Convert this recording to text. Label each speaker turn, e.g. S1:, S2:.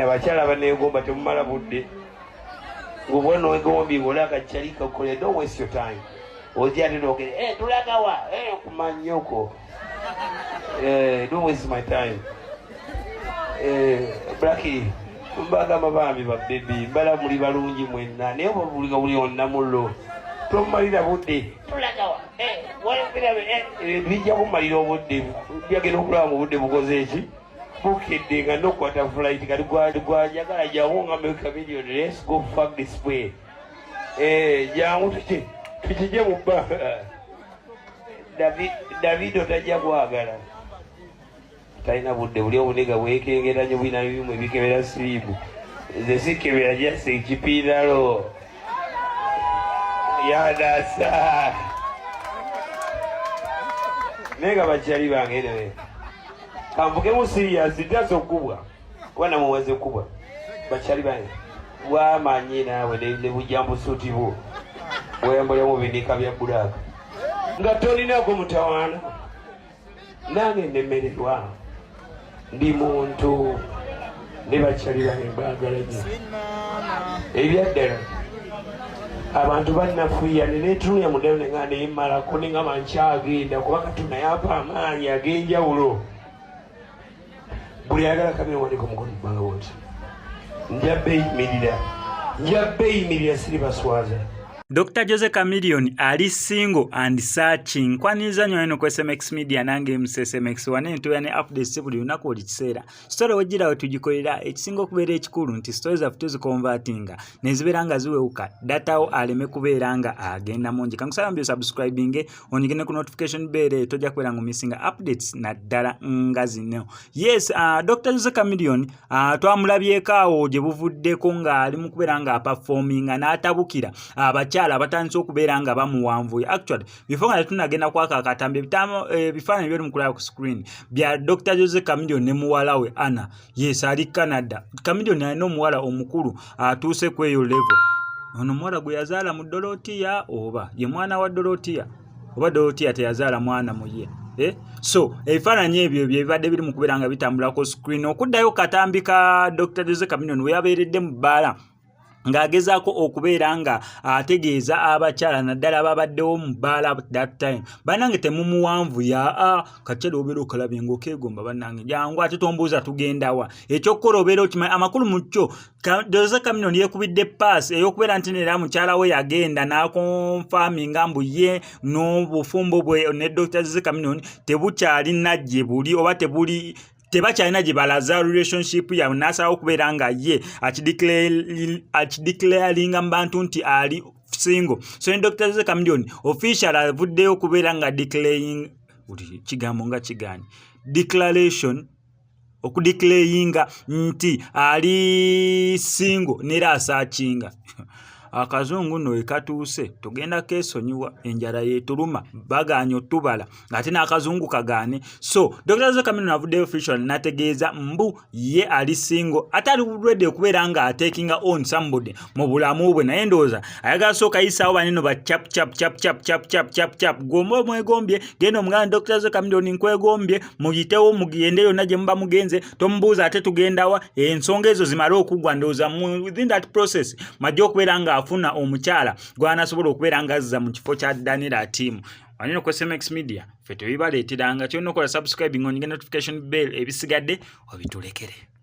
S1: Mwena bakyala baneegomba temumala budde. Ngubona ogombye bola kachalika kole, don't waste your time. Ojja ndoge tulagawa kumanyoko. Don't waste my time. Blackie mbaga mabambi ba baby bala muli balungi mwenna ne obulika buli onna mullo. Tomalira budde tulagawa wale bijja kumalira obudde byagenda okulaba mu budde bukoze eki bukidde nga nokwata flight kati gwajagala jangu nga America million. Let's go fuck this way. Jangu tukije mu bba. David otajja kwagala talina budde buli obunega bwekengera nyo bwina bimu ebikebera siribu ze sikebera jase ekipindalo yadasa nega bakyali bange enewe kamvukemu serious taso kubwa wana muweze kubwa bakyali bange wamanyi nawe ne bujambu suti bo wembola mu bindika bya bulaka nga tolinako mutawana nange nemererwa ndi muntu ne bakyali bange baagala nnyo ebyaddala abantu bannafuya nenetunuya mudayo nenga nemalako nenga mankyagenda kuba Katonda yapa amaanyi ag'enjawulo buli ayagala kamera wandika omukono kubanga bwoti njabbe eyimirira siribaswaza.
S2: Dr. Jose Chameleone ali single and searching. Kwaniriza nnyo eno ku SMX Media nange MSMX wane ntuya ne updates buli lunaku buli kiseera. Story wajira wetugikolera ekisinga okubeera ekikulu nti stories zaffe tuzikonvertinga nezibeera nga ziwewuka data wo aleme kubeera nga agenda mungi. Kankusaba mbyo subscribing onyigene ku notification bell tojja kubeera nga missing updates naddala nga zino. Yes, Dr. Jose Chameleone twamulabyeko awo gye buvuddeko nga ali mu kubeera nga performinga n'atabukira abakyala abatandise okubeera nga bamuwanvuye. Actually before nga tunagenda kwaka akatambe bifaananyi byali mukulaba ku screen bya Dr. Jose Chameleone ne muwala we Anna. Yes, ali Canada. Chameleone alina omuwala omukulu atuuse ku eyo level. Ono muwala gwe yazaala mu Dorotia oba ye mwana wa Dorotia oba Dorotia teyazaala mwana mu ye. So ebifaananyi ebyo bibadde biri mu kubeera nga bitambula ku screen okuddayo katambi ka Dr. Jose Chameleone we yabeeredde mu bbaala ng'agezaako okubeera nga ategeeza abakyala naddala ababaddewo mu bbaala that time bannange temumuwanvu ya kakyala obeera okalabye ng'okeegomba bannange jangu ate tombuuza tugendawa ekyokukola obeera okimanyi amakulu mu kyo. Jose Chameleone yeekubidde paasi ey'okubeera nti neera mukyala we yagenda n'akonfaminga mbu ye n'obufumbo bwe ne Dr. Jose Chameleone tebukyalina gye buli oba tebakyalina gye balaza relationship yaabwe n'asaba okubeera nga ye akideclaringa mu bantu nti ali single. So ne Dr. Jose Chameleone official avuddeyo okubeera nga declaring kigambo nga kigaani declaration okudeclaringa nti ali single neera asaakinga. Akazungu nno ekatuuse tugenda keesonyiwa enjala yeetuluma bagaanyo tubala ng'ate n'akazungu kagaane. So Dr. Jose Chameleone avuddeyo official n'ategeeza mbu ye ali single ate ali ready okubeera nga atekinga on somebody mu bulamu bwe naye ndowooza ayagala sooka yisaawo baneno ba cap gomba omwegombye genda omuganda Dr. Jose Chameleone nkwegombye muyitewo mugende yonna gye muba mugenze tomubuuza ate tugendawa ensonga ezo zimale okuggwa ndowooza within that process majja okubeera nga afuna omukyala gwanasobola okubeera nga azza mu kifo kya Daniela team. Wanino ku SMX Media ffe tebibaleeteranga kyonna okola subscribing onyige notification bell ebisigadde obitulekere.